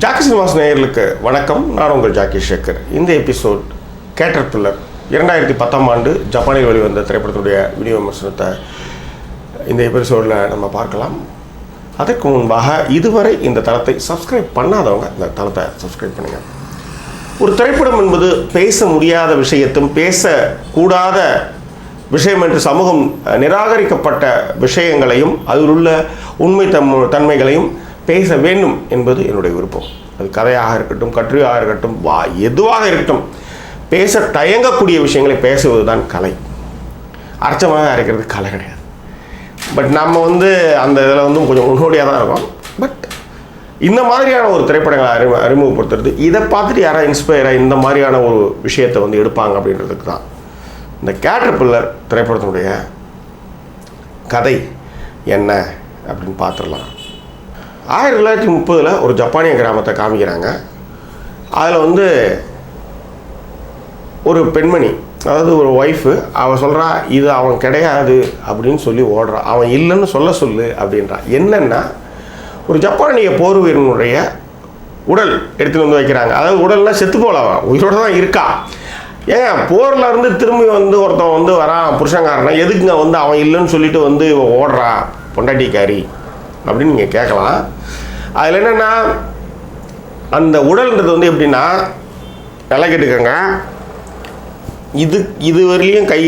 Jackie cinemas நேயர்களுக்கு வணக்கம். நான் உங்கள் ஜாக்கி சேகர். இந்த எபிசோட் கேட்டர்பில்லர் 2010ஆம் ஆண்டு ஜப்பானில் வெளிவந்த திரைப்படத்துடைய வீடியோ விமர்சனத்தை இந்த எபிசோடில் நம்ம பார்க்கலாம். அதற்கு முன்பாக இதுவரை இந்த தளத்தை சப்ஸ்கிரைப் பண்ணாதவங்க இந்த தளத்தை சப்ஸ்கிரைப் பண்ணுங்கள். ஒரு திரைப்படம் என்பது பேச முடியாத விஷயத்தும் பேசக்கூடாத விஷயம் என்று சமூகம் நிராகரிக்கப்பட்ட விஷயங்களையும் அதில் உள்ள உண்மை தன்மைகளையும் பேச வேண்டும் என்பது என்னுடைய விருப்பம். அது கதையாக இருக்கட்டும், கட்டுரையாக இருக்கட்டும், எதுவாக இருக்கட்டும், பேச தயங்கக்கூடிய விஷயங்களை பேசுவது தான் கலை. அர்த்தமாக அரைக்கிறது கலை கிடையாது. பட் நம்ம அந்த இதில் கொஞ்சம் முன்னோடியாக தான் இருக்கும். பட் இந்த மாதிரியான ஒரு திரைப்படங்களை அறிமுகப்படுத்துறது, இதை பார்த்துட்டு யாராவது இன்ஸ்பயராக இந்த மாதிரியான ஒரு விஷயத்தை எடுப்பாங்க அப்படின்றதுக்கு தான் இந்த கேட்டர்பில்லர் திரைப்படத்தினுடைய கதை என்ன அப்படின்னு பார்த்துடலாம். 1930 ஒரு ஜப்பானிய கிராமத்தை காமிக்கிறாங்க. அதில் ஒரு பெண்மணி, அதாவது ஒரு ஒய்ஃபு, அவன் சொல்கிறா இது அவன் கிடையாது அப்படின்னு சொல்லி ஓடுறான். அவன் இல்லைன்னு சொல்லு அப்படின்றான். என்னென்னா, ஒரு ஜப்பானிய போர் வீரனுடைய உடல் எடுத்துகிட்டு வைக்கிறாங்க. அதாவது உடல்னால் செத்து போகல, அவன் உயிரோடு தான் இருக்கா. ஏன் போரில் இருந்து திரும்பி ஒருத்தன் வரான் புருஷங்காரனா, எதுக்குங்க அவன் இல்லைன்னு சொல்லிட்டு ஓடுறா பொண்டாட்டிக்காரி அப்படின்னு நீங்கள் கேட்கலாம். அதில் என்னென்னா, அந்த உடல்ன்றது எப்படின்னா, நல்லா கேட்டுக்கோங்க, இது வரலையும் கை,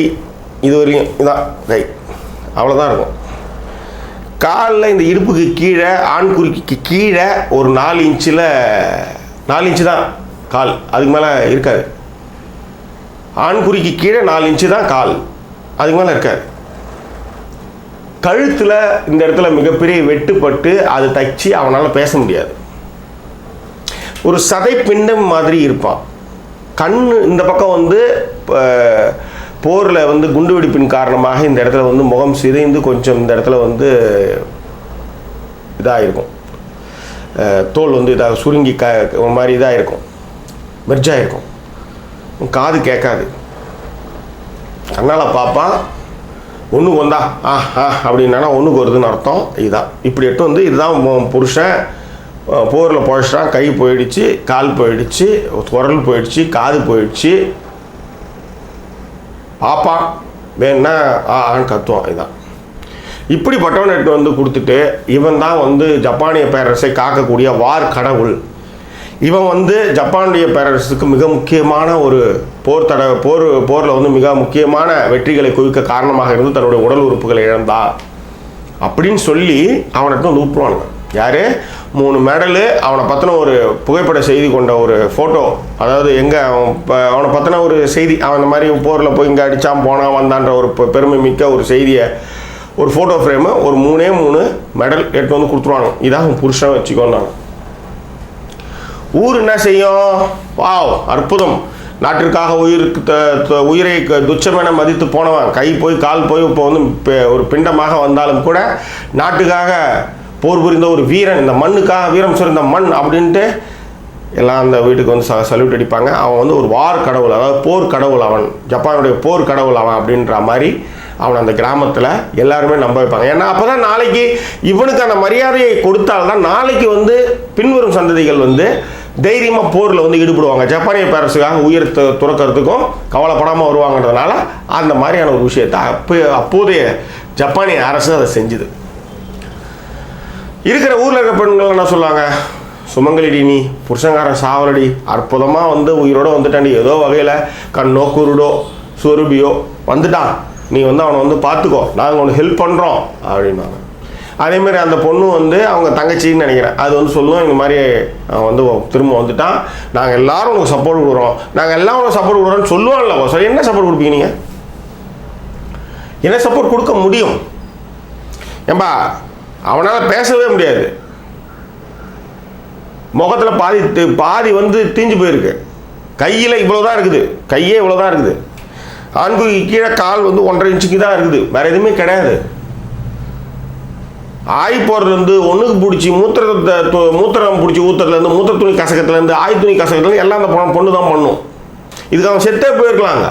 இது வரலையும் இதான் கை, அவ்வளோதான் இருக்கும். காலில் இந்த இடுப்புக்கு கீழே, ஆண் குறிக்கு கீழே ஒரு 4 இன்ச்சு தான் கால், அதுக்கு மேலே இருக்காது. ஆண் குறிக்கு கீழே 4 இன்ச்சு தான் கால், அதுக்கு மேலே இருக்காது. கழுத்தில் இந்த இடத்துல மிகப்பெரிய வெட்டுப்பட்டு அது தச்சு அவனால் பேச முடியாது. ஒரு சதை பிண்டம் மாதிரி இருப்பான். கண் இந்த பக்கம் போரில் குண்டுவெடிப்பின் காரணமாக இந்த இடத்துல முகம் சிதைந்து கொஞ்சம் இந்த இடத்துல இதாக இருக்கும். தோல் இதாக சுருங்கி ஒரு மாதிரி இதாக இருக்கும், மெர்ஜாக இருக்கும். காது கேட்காது. கண்ணால் பார்ப்பான். ஒன்றுக்கு வந்தா அப்படின்னா ஒன்றுக்கு வருதுன்னு அர்த்தம். இதுதான் இப்படி இதுதான் புருஷன் போரில் பொழைச்சான். கை போயிடுச்சு, கால் போயிடுச்சு, குரல் போயிடுச்சு, காது போயிடுச்சு. பாப்பான் வேணா ஆன்னு கத்துவான். இதுதான் இப்படிப்பட்டவன் எடுத்து கொடுத்துட்டு, இவன் தான் ஜப்பானிய பேரரசை காக்கக்கூடிய வார் கடவுள். இவன் ஜப்பானுடைய பேரரசுக்கு மிக முக்கியமான ஒரு போரில் மிக முக்கியமான வெற்றிகளை குவிக்க காரணமாக இருந்து தன்னுடைய உடல் உறுப்புகளை இழந்தா அப்படின்னு சொல்லி அவனை ஊற்றுவானுங்க. யார்? 3 மெடலு, அவனை பற்றின ஒரு புகைப்பட செய்தி கொண்ட ஒரு ஃபோட்டோ. அதாவது எங்கே அவனை பற்றின ஒரு செய்தி, அவன் இந்த மாதிரி போரில் போய் இங்கே அடித்தான் போனான் வந்தான்ற ஒரு பெருமை மிக்க ஒரு செய்தியை, ஒரு ஃபோட்டோ ஃப்ரேமு, ஒரு 3 மெடல் எடுத்து கொடுத்துருவாங்க. இதான் அவன் புருஷன் வச்சுக்கோன்னாங்க. ஊர் என்ன செய்யும்? வாவ், அற்புதம், நாட்டிற்காக உயிரை துச்சமென மதித்து போனவன், கை போய் கால் போய் இப்போ ஒரு பிண்டமாக வந்தாலும் கூட நாட்டுக்காக போர் புரிந்த ஒரு வீரன், இந்த மண்ணுக்காக வீரம் சுரிந்த மண் அப்படின்ட்டு எல்லாம் அந்த வீட்டுக்கு சல்யூட் அடிப்பாங்க. அவன் ஒரு வார் கடவுள், அதாவது போர் கடவுள். அவன் ஜப்பானுடைய போர் கடவுள் அவன் அப்படின்ற மாதிரி அவனை அந்த கிராமத்தில் எல்லாருமே நம்ப வைப்பாங்க. ஏன்னா அப்போ தான் நாளைக்கு இவனுக்கு அந்த மரியாதையை கொடுத்தால்தான் நாளைக்கு பின்வரும் சந்ததிகள் தைரியமாக போரில் ஈடுபடுவாங்க. ஜப்பானிய பேரரசுக்காக உயிர் துறக்கிறதுக்கும் கவலைப்படாமல் வருவாங்கன்றதுனால அந்த மாதிரியான ஒரு விஷயத்தை அப்போதைய ஜப்பானிய அரசு அதை செஞ்சுது. இருக்கிற ஊரில் இருக்கிற பெண்கள் என்ன சொல்லுவாங்க? சுமங்கலிடி, நீ புருஷங்காரன் சாவலடி, அற்புதமாக உயிரோடு வந்துட்டாண்டி, ஏதோ வகையில் கண்ணோ குருடோ சொருபியோ வந்துட்டான், நீ அவனை பார்த்துக்கோ, நாங்கள் உனக்கு ஹெல்ப் பண்ணுறோம் அப்படின்னாங்க. அதேமாதிரி அந்த பொண்ணு அவங்க தங்கச்சின்னு நினைக்கிறேன், அது சொல்லுவோம், இந்த மாதிரி திரும்ப வந்துட்டான், நாங்கள் எல்லோரும் உனக்கு சப்போர்ட் கொடுக்குறோம், நாங்கள் எல்லாம் உனக்கு சப்போர்ட் கொடுக்குறோன்னு சொல்லுவாங்கல்ல. சரி, என்ன சப்போர்ட் கொடுப்பீங்க நீங்கள்? என்ன சப்போர்ட் கொடுக்க முடியும்? ஏம்பா, அவனால் பேசவே முடியாது. முகத்தில் பாதி தீஞ்சு போயிருக்கு. கையில் இவ்வளோதான் இருக்குது, கையே இவ்வளோதான் இருக்குது. ஆண்குறிக்கு கீழே கால் 1.5 இன்ச்சுக்கு தான் இருக்குது, வேறு எதுவுமே கிடையாது. ஆய் போடுறது ஒன்றுக்கு பிடிச்சி மூத்திரம் பிடிச்சி ஊற்றுறதுலேருந்து, மூத்திர துணி கசக்கத்துலேருந்து, ஆய் துணி கசக்கத்துலேருந்து எல்லாம் அந்த பொண்ணு தான் பண்ணும். இதுக்கு அவன் செத்தே போயிருக்கலாங்க.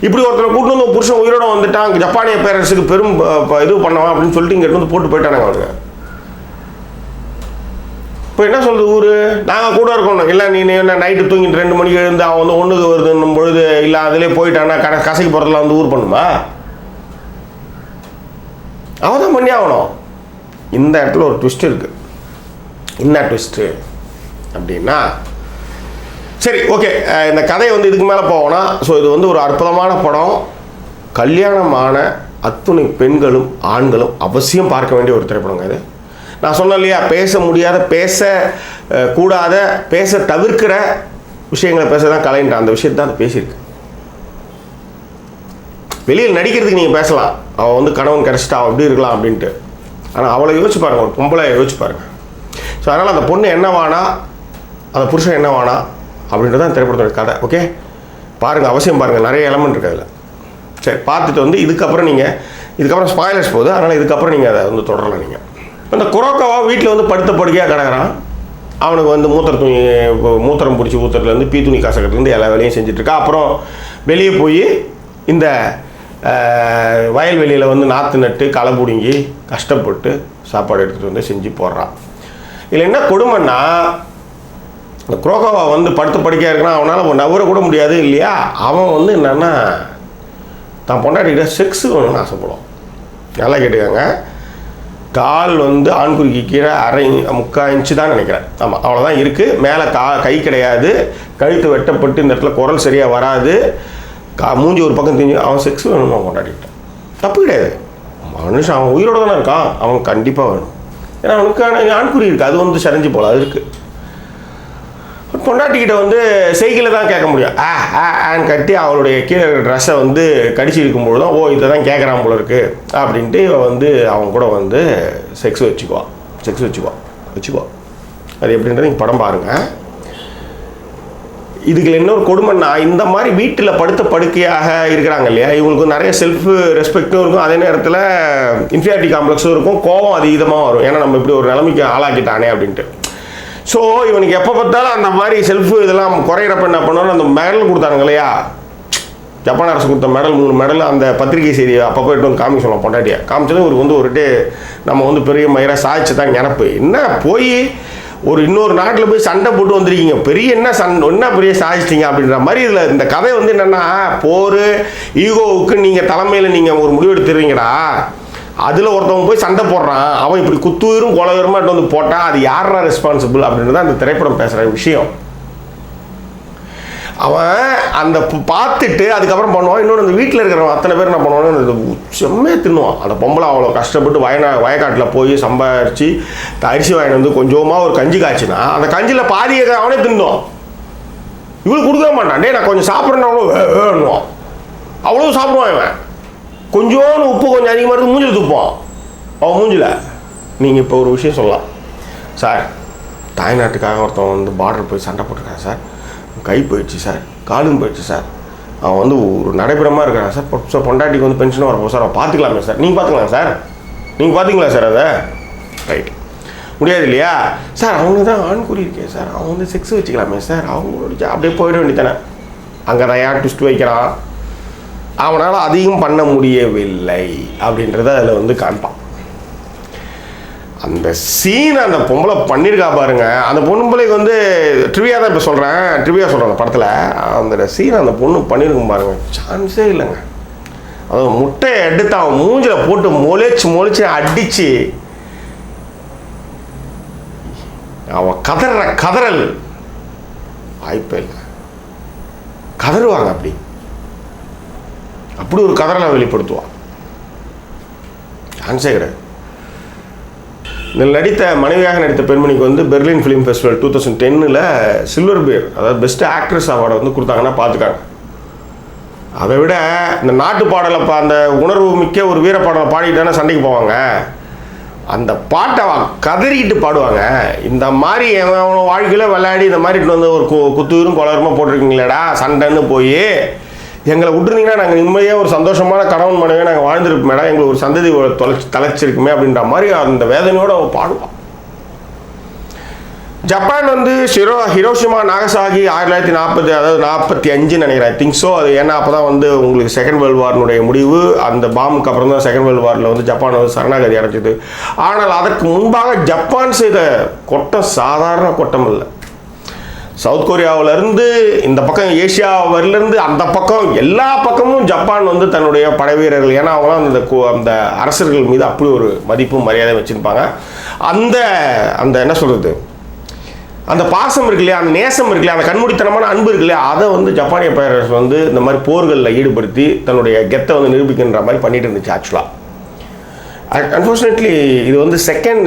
இப்படி ஒருத்தரை கூட்டு வந்து புருஷன் உயிரோட வந்துட்டான், ஜப்பானிய பேரரசுக்கு பெரும் இது பண்ணுவான் அப்படின்னு சொல்லிட்டு இங்கே வந்து போட்டு போயிட்டானுங்க அவங்க. இப்போ என்ன சொல்கிறது ஊர், நாங்கள் கூட இருக்கணும். இல்லை நீ என்ன நைட்டு தூங்கிட்டு 2 மணிக்கு எழுந்து அவன் வந்து ஒன்றுக்கு வருதுன்னும் பொழுது இல்லை அதிலே போயிட்டான்னா கசைக்கு போகிறதுல வந்து ஊர் பண்ணுமா? அவன் தான் பண்ணி ஆகணும். இந்த இடத்துல ஒரு ட்விஸ்ட் இருக்குது. என்ன ட்விஸ்ட்டு அப்படின்னா, சரி ஓகே, இந்த கதையை வந்து இதுக்கு மேலே போவோம்னா, ஸோ இது வந்து ஒரு அற்புதமான படம். கல்யாணமான அத்துணை பெண்களும் ஆண்களும் அவசியம் பார்க்க வேண்டிய ஒரு திரைப்படங்க இது. நான் சொன்னேன் இல்லையா, பேச முடியாத, பேச கூடாத, பேச தவிர்க்கிற விஷயங்களை பேச தான் கலைன்ற அந்த விஷயத்தை தான் அது பேசியிருக்கு. வெளியில் நடிக்கிறதுக்கு நீங்கள் பேசலாம், அவள் வந்து கணவன் கிடச்சிட்டா அப்படி இருக்கலாம் அப்படின்ட்டு. ஆனால் அவளை யோசிச்சு பாருங்கள், ஒரு பொம்பளை யோசிச்சு பாருங்கள். ஸோ அதனால் அந்த பொண்ணு என்னவானா, அந்த புருஷன் என்னவானா அப்படின்றது தான் திரைப்படத்தோட கதை. ஓகே, பாருங்கள், அவசியம் பாருங்கள், நிறைய எலமெண்ட் இருக்குது அதில். சரி, பார்த்துட்டு வந்து இதுக்கப்புறம் ஸ்பாய்லர்ஸ் போகுது, அதனால் இதுக்கப்புறம் நீங்கள் அதை வந்து தொடரலாம். நீங்கள் அந்த குரோக்காவா வீட்டில் வந்து படுத்த படுக்கையாக கிடக்கிறான். அவனுக்கு வந்து மூத்திரம் பிடிச்சி ஊற்றுறதுலேருந்து பீ துணி காசக்கிறதுலேருந்து எல்லா வேலையும் செஞ்சிட்ருக்கா. அப்புறம் வெளியே போய் இந்த வயல்வெளியில் வந்து நாற்று நட்டு களை பிடுங்கி கஷ்டப்பட்டு சாப்பாடு எடுத்துகிட்டு வந்து செஞ்சு போடுறான். இதில் என்ன கொடுமைன்னா, இந்த குரோக்காவா வந்து படுத்த படுக்கையாக இருக்கிறான், அவனால் நவர கூட முடியாது இல்லையா. அவன் வந்து என்னென்னா தான் பொண்டாட்டிக்கிட்ட செக்ஸு வேணும்னு ஆசைப்படுவான். நல்லா கேட்டுக்காங்க, கால் வந்து ஆண்குறிக்கு கீழே 1/2 இன்ச்சு தான் நினைக்கிறேன். ஆமாம், அவ்வளோதான் இருக்குது. மேலே கை கிடையாது, கழுத்து வெட்டப்பட்டு இந்த இடத்துல குரல் சரியாக வராது, மூஞ்சி ஒரு பக்கம் தெரிஞ்சு அவன் செக்ஸ் வேணுமா கொண்டாடிக்கிட்டான். தப்பு கிடையாது, மனுஷன் அவன் உயிரோட தானே இருக்கான், அவன் கண்டிப்பாக வேணும். ஏன்னா அவனுக்கான ஆண்குறி இருக்குது, அது வந்து சரிஞ்சு போகல, அது இருக்குது. பொண்டாட்டிக்கிட்ட வந்து சைக்கிளில் தான் கேட்க முடியும். ஆன்னு கட்டி அவளுடைய கீழே ட்ரெஸ்ஸை வந்து கடிச்சு இருக்கும்பொழுது தான், ஓ இதை தான் கேட்குறான் போல இருக்குது அப்படின்ட்டு வந்து அவன் கூட வந்து செக்ஸ் வச்சுக்குவான். அது எப்படின்றது நீங்கள் படம் பாருங்கள். இதுக்கு இன்னொரு கொடுமைன்னா, இந்த மாதிரி வீட்டில் படுத்த படுக்கையாக இருக்கிறாங்க இல்லையா, இவங்களுக்கு நிறைய செல்ஃப் ரெஸ்பெக்டும் இருக்கும், அதே நேரத்தில் இன்ஃபீரியாரிட்டி காம்ப்ளெக்ஸும் இருக்கும், கோபம் அதிகமாக வரும். ஏன்னா நம்ம இப்படி ஒரு நிலைமைக்கு ஆளாக்கிட்டானே அப்படின்ட்டு. ஸோ இவனுக்கு எப்போ பார்த்தாலும் அந்த மாதிரி செல்ஃபு இதெல்லாம் குறையிறப்ப என்ன பண்ணுவாங்க, அந்த மெடல் கொடுத்தாங்க இல்லையா, ஜப்பான் அரசு கொடுத்த மெடல் 3 மெடல் அந்த பத்திரிகை செய்தி அப்போ போய்ட்டு வந்து காமிக்க சொல்லலாம். பொண்டாட்டியா காமிச்சதும் இவருக்கு வந்து ஒரு டே நம்ம வந்து பெரிய மயிராக சாதிச்சு தான் நினப்பு. என்ன போய் ஒரு இன்னொரு நாட்டில் போய் சண்டை போட்டு வந்திருக்கீங்க, பெரிய என்ன பெரிய சாதிச்சிட்டிங்க அப்படின்ற மாதிரி. இதில் இந்த கதை வந்து என்னென்னா, போர் ஈகோவுக்கு நீங்கள் தலைமையில் நீங்கள் ஒரு முடிவு எடுத்துருவீங்கடா, அதில் ஒருத்தவங்க போய் சண்டை போடுறான், அவன் இப்படி குத்துயிரும் கொலவீரமாக வந்து போட்டான், அது யாரா ரெஸ்பான்சிபிள் அப்படின்றத அந்த திரைப்படம் பேசுகிற விஷயம். அவன் அந்த பார்த்துட்டு அதுக்கப்புறம் பண்ணுவான். இன்னொன்று அந்த வீட்டில் இருக்கிறவன் அத்தனை பேர் என்ன பண்ணுவான்னு செம்மையாக தின்னுவான். அந்த பொம்பளை அவ்வளோ கஷ்டப்பட்டு வயக்காட்டில் போய் சம்பாரித்து அரிசி வாங்கி வந்து கொஞ்சமாக ஒரு கஞ்சி காய்ச்சினா அந்த கஞ்சியில் பாதியை அவனே தின்னுவான். இவளுக்கு கொடுக்க மாட்டான். டே நான் கொஞ்சம் சாப்பிட்றேன்னு வேணுவான், அவ்வளோ சாப்பிடுவான். இவன் கொஞ்சோன்னு உப்பு கொஞ்சம் அதிகமாக இருக்குது, மூஞ்சில் துப்பான் அவன் மூஞ்சில். நீங்கள் இப்போ ஒரு விஷயம் சொல்லலாம், சார் தாய்நாட்டுக்காக ஒருத்தவன் வந்து பார்டர் போய் சண்டை போட்டிருக்கான் சார், கை போயிடுச்சு சார், காலும் போயிடுச்சு சார், அவன் வந்து ஒரு நடைபெறமாக இருக்கிறான் சார், சார் பொண்டாட்டிக்கு வந்து பென்ஷன் வரப்போ சார் அவன் பார்த்துக்கலாமே சார், நீங்கள் பார்த்துக்கலாம் சார், நீங்கள் பார்த்தீங்களா சார் அதை, ரைட் முடியாது இல்லையா சார், அவங்க தான் ஆண்குறி இருக்கே சார், அவன் வந்து செக்ஸ் வச்சுக்கலாமே சார், அவங்களோட அப்படியே போயிட வேண்டியதானே. அங்கே தான் யார் ட்விஸ்ட் வைக்கிறான், அவனால் அதிகம் பண்ண முடியவில்லை அப்படின்றத அதில் வந்து காண்பான். அந்த சீன் அந்த பொம்பளை பண்ணியிருக்கா பாருங்க. அந்த பொண்ணும்பளைக்கு வந்து ட்ரிவியா தான் இப்போ சொல்கிறேன், அந்த படத்தில் அந்த சீன் அந்த பொண்ணு பண்ணியிருக்கும் பாருங்க, சான்ஸே இல்லைங்க. அது முட்டையை எடுத்து அவன் மூஞ்சில் போட்டு மொழிச்சு அடித்து அவன் கதறல் வாய்ப்பே இல்லை. கதறுவாங்க, அப்படி ஒரு கதறலை வெளிப்படுத்துவான், சான்ஸே கிடையாது. இதில் நடித்த மனைவியாக நடித்த பெண்மணிக்கு வந்து பெர்லின் ஃபிலிம் ஃபெஸ்டிவல் 2010 சில்வர் பேர், அதாவது பெஸ்ட் ஆக்ட்ரஸ் அவார்டை வந்து கொடுத்தாங்கன்னா பார்த்துக்காங்க. அதை விட இந்த நாட்டு பாடலை அந்த உணர்வு மிக்க ஒரு வீர பாடலை பாடிட்டு தானே சண்டைக்கு போவாங்க, அந்த பாட்டை கதறிக்கிட்டு பாடுவாங்க. இந்த மாதிரி அவன் வாழ்க்கையில் விளையாடி இந்த மாதிரி வந்து ஒரு குத்துவீரும் கொலவரமாக போட்டிருக்கீங்களேடா சண்டைன்னு போய் எங்களை விட்டுருந்தீங்கன்னா நாங்கள் நிம்மதியாக ஒரு சந்தோஷமான கணவன் மனைவியாக நாங்கள் வாழ்ந்துருப்போம் மேடம், எங்களுக்கு ஒரு சந்ததி தலைச்சிருக்குமே அப்படின்ற மாதிரி அந்த வேதனையோடு அவன் பாடுவான். ஜப்பான் வந்து ஹிரோஷிமா நாகசாகி 1940 அதாவது 45 நினைக்கிறேன் திங்க் ஸோ. அது ஏன்னா அப்போ தான் வந்து உங்களுக்கு செகண்ட் வேர்ல்டு வார்னுடைய முடிவு. அந்த பாம்புக்கு அப்புறம் தான் செகண்ட் வேர்ல்டு வாரில் வந்து ஜப்பான் வந்து சரணாகதி அடைஞ்சது. ஆனால் அதற்கு முன்பாக ஜப்பான் செய்த கொட்டம் சாதாரண கொட்டம் இல்லை. சவுத் கொரியாவிலேருந்து இந்த பக்கம் ஏஷியாவிலேருந்து அந்த பக்கம் எல்லா பக்கமும் ஜப்பான் வந்து தன்னுடைய படை வீரர்கள், ஏன்னா அவங்களாம் அந்த அரசர்கள் மீது அப்படி ஒரு மதிப்பும் மரியாதை வச்சுருப்பாங்க. அந்த என்ன சொல்கிறது, அந்த பாசம் இருக்கு இல்லையா, அந்த நேசம் இருக்கு இல்லையா, அந்த கண்மூடித்தனமான அன்பு இருக்கு இல்லையா, அதை வந்து ஜப்பானிய பேரரசு வந்து இந்த மாதிரி போர்களில் ஈடுபடுத்தி தன்னுடைய கெத்தை வந்து நிரூபிக்கின்ற மாதிரி பண்ணிட்டு இருந்துச்சு. ஆக்சுவலாக அன்ஃபார்ச்சுனேட்லி இது வந்து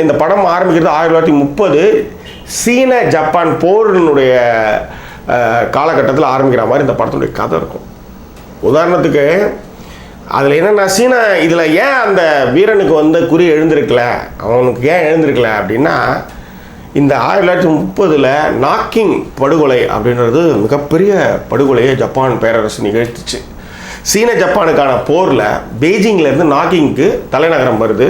இந்த படம் ஆரம்பிக்கிறது 1930 சீன ஜப்பான் போரினுடைய காலகட்டத்தில் ஆரம்பிக்கிற மாதிரி இந்த படத்துடைய கதை இருக்கும். உதாரணத்துக்கு அதில் என்னென்னா சீனா இதில் ஏன் அந்த வீரனுக்கு வந்து குறி எழுந்திருக்கல, அவனுக்கு ஏன் எழுந்திருக்கல அப்படின்னா, இந்த 1930 நாக்கிங் படுகொலை அப்படின்றது மிகப்பெரிய படுகொலையை ஜப்பான் பேரரசு நிகழ்த்துச்சு. சீன ஜப்பானுக்கான போரில் பெய்ஜிங்லேருந்து நாகிங்க்கு தலைநகரம் வருது.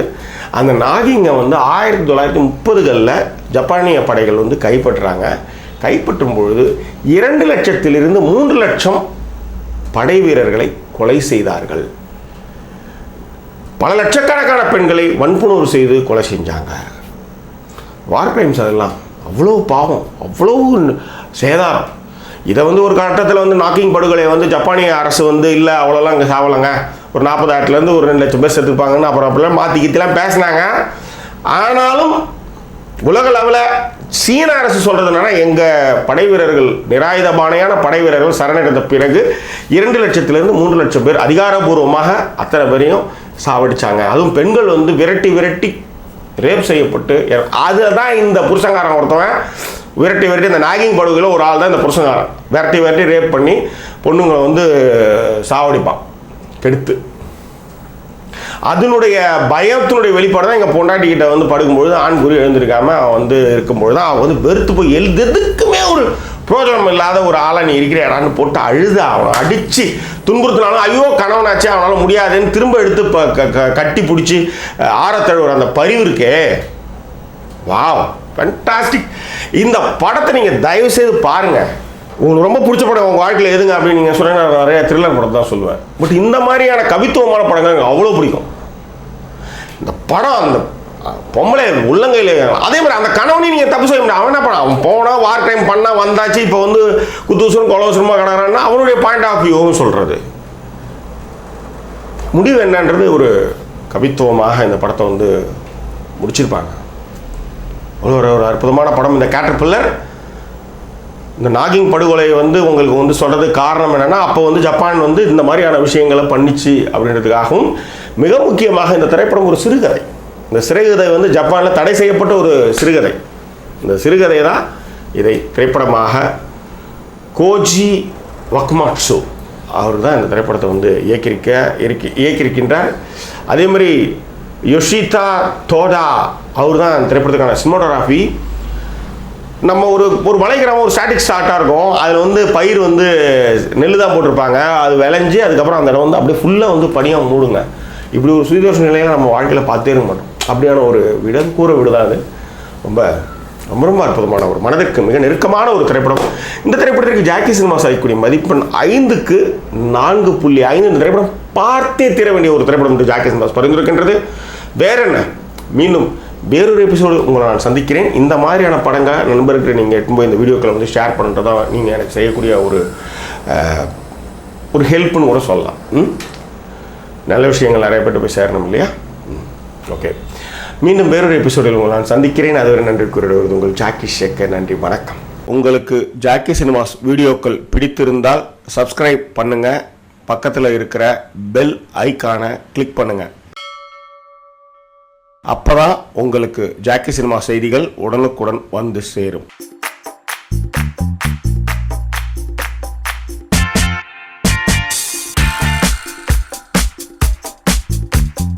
அந்த நாகிங்கை வந்து 1930களில் ஜப்பானிய படைகள் வந்து கைப்பற்றுறாங்க. கைப்பற்றும் பொழுது 2 லட்சத்திலிருந்து 3 லட்சம் படை வீரர்களை கொலை செய்தார்கள். பல லட்சக்கணக்கான பெண்களை வன்புணர்வு செய்து கொலை செஞ்சாங்க. வார் கிரைம்ஸ் அதெல்லாம் அவ்வளோ பாவம், அவ்வளோ சேதாரம். இதை வந்து ஒரு கட்டத்தில் வந்து நாக்கிங் படுகொலை வந்து ஜப்பானிய அரசு வந்து இல்லை அவ்வளோலாம் இங்கே சாவலைங்க, ஒரு 40,000 ஒரு 2 லட்சம் பேர் செத்துப்பாங்கன்னு அப்புறம் அப்படிலாம் மாற்றிக்கிட்டுலாம் பேசினாங்க. ஆனாலும் உலக லெவலில் சீன அரசு சொல்கிறது என்னன்னா, எங்கள் படை வீரர்கள் நிராயுதபாணியான படை வீரர்கள் சரணடைந்த பிறகு 2 லட்சத்திலிருந்து 3 லட்சம் பேர் அதிகாரபூர்வமாக அத்தனை பேரையும் சாவடிச்சாங்க. அதுவும் பெண்கள் வந்து விரட்டி ரேப் செய்யப்பட்டு, அதுதான் இந்த புருஷங்காரன் ஒருத்தவன் விரட்டி இந்த நாகிங் படுகையில் ஒரு ஆள் தான் இந்த புருஷங்காரன் விரட்டி ரேப் பண்ணி பொண்ணுங்களை வந்து சாவடிப்பான் கெடுத்து. அதனுடைய பயத்தினுடைய வெளிப்பாடு தான் எங்கள் பொண்டாட்டிக்கிட்ட வந்து படுக்கும்பொழுது ஆண் குறி எழுந்திருக்காமல் அவன் வந்து இருக்கும்பொழுது தான் அவன் வந்து வெறுத்து போய் எதுக்குமே ஒரு பிரோஜனம் இல்லாத ஒரு ஆளை நீ இருக்கிறான்னு போட்டு அழுத அவனை அடித்து துன்புறுத்தினாலும் ஐயோ கணவனாச்சே அவனால் முடியாதுன்னு திரும்ப எடுத்து கட்டி பிடிச்சி ஆரத்தழுவுற அந்த பரிவு இருக்கே, வாவ் ஃபேண்டாஸ்டிக். இந்த படத்தை நீங்கள் தயவுசெய்து பாருங்கள். உங்களுக்கு ரொம்ப பிடிச்ச படம் உங்கள் வாழ்க்கையில் எதுங்க அப்படின்னு நீங்கள் சொன்னால் நான் நிறைய த்ரில்லர் படம் தான் சொல்லுவேன். பட் இந்த மாதிரியான கவித்துவமான படங்கள் எனக்கு அவ்வளோ பிடிக்கும். இந்த படம் அந்த பொம்பளை உள்ளங்கையில், அதே மாதிரி அந்த கணவனையும் நீங்கள் தப்பு செய்ய முடியாது. அவன் என்ன பண்ண, அவன் போனால் வார் டைம் பண்ணால் வந்தாச்சு, இப்போ வந்து குத்தூசரம் கொலவசரமாக கிடறான்னா அவனுடைய பாயிண்ட் ஆஃப் வியூன்னு சொல்கிறது. முடிவு என்னன்றது ஒரு கவித்துவமாக இந்த படத்தை வந்து முடிச்சிருப்பாங்க. ஒரு அற்புதமான படம் இந்த கேட்டர்பில்லர். இந்த நாகிங் படுகொலை வந்து உங்களுக்கு வந்து சொல்கிறதுக்கு காரணம் என்னென்னா, அப்போ வந்து ஜப்பான் வந்து இந்த மாதிரியான விஷயங்களை பண்ணிச்சு அப்படின்றதுக்காகவும், மிக முக்கியமாக இந்த திரைப்படம் ஒரு சிறுகதை. இந்த சிறுகதை வந்து ஜப்பானில் தடை செய்யப்பட்ட ஒரு சிறுகதை. இந்த சிறுகதை தான் இதை திரைப்படமாக கோஜி வக்மாட்சு அவர் தான் இந்த திரைப்படத்தை வந்து இயக்கியிருக்கின்றார். அதே மாதிரி யோஷிதா தோடா அவர் தான் இந்த திரைப்படத்துக்கான சினிமாட்டோகிராஃபி. நம்ம ஒரு மலை கிராமம், ஒரு ஸ்டாட்டிக் ஸ்டார்ட்டாக இருக்கும். அதில் வந்து பயிர் வந்து நெல் தான் போட்டிருப்பாங்க. அது விளைஞ்சி அதுக்கப்புறம் அந்த இடம் வந்து அப்படியே ஃபுல்லாக வந்து பனியாக மூடுங்க. இப்படி ஒரு சுயதோஷ நிலையில் நம்ம வாழ்க்கையில் பார்த்தே இருக்க மாட்டோம். அப்படியான ஒரு கூரை வீடு தான் அது. ரொம்ப ரொம்ப ரொம்ப அற்புதமான ஒரு மனதிற்கு மிக நெருக்கமான ஒரு திரைப்படம். இந்த திரைப்படத்திற்கு ஜாக்கி சினிமாஸ் அளிக்கக்கூடிய மதிப்பெண் 5க்கு 4.5. இந்த திரைப்படம் பார்த்தே தீர வேண்டிய ஒரு திரைப்படம் என்று ஜாக்கி சினிமாஸ் பரிந்துரைக்கின்றது. வேற என்ன, மீண்டும் வேறொரு எபிசோடு உங்களை நான் சந்திக்கிறேன். இந்த மாதிரியான படங்களை நண்பருக்கு நீங்கள் எடுத்து போய் இந்த வீடியோக்களை வந்து ஷேர் பண்ணுறதான் நீங்கள் எனக்கு செய்யக்கூடிய ஒரு ஹெல்ப்னு கூட சொல்லலாம். நல்ல விஷயங்கள் நிறைய பேர்ட்டு போய் சேரணும் இல்லையா? ஓகே, மீண்டும் வேறொரு எபிசோடில் உங்களை நான் சந்திக்கிறேன். அதுவரை நன்றி கூறிடுவது உங்கள் ஜாக்கி சேகர். நன்றி, வணக்கம். உங்களுக்கு ஜாக்கி சினிமாஸ் வீடியோக்கள் பிடித்திருந்தால் சப்ஸ்கிரைப் பண்ணுங்கள். பக்கத்தில் இருக்கிற பெல் ஐக்கானை கிளிக் பண்ணுங்கள். அப்போதான் உங்களுக்கு ஜாக்கி சினிமா செய்திகள் உடனுக்குடன் வந்து சேரும்.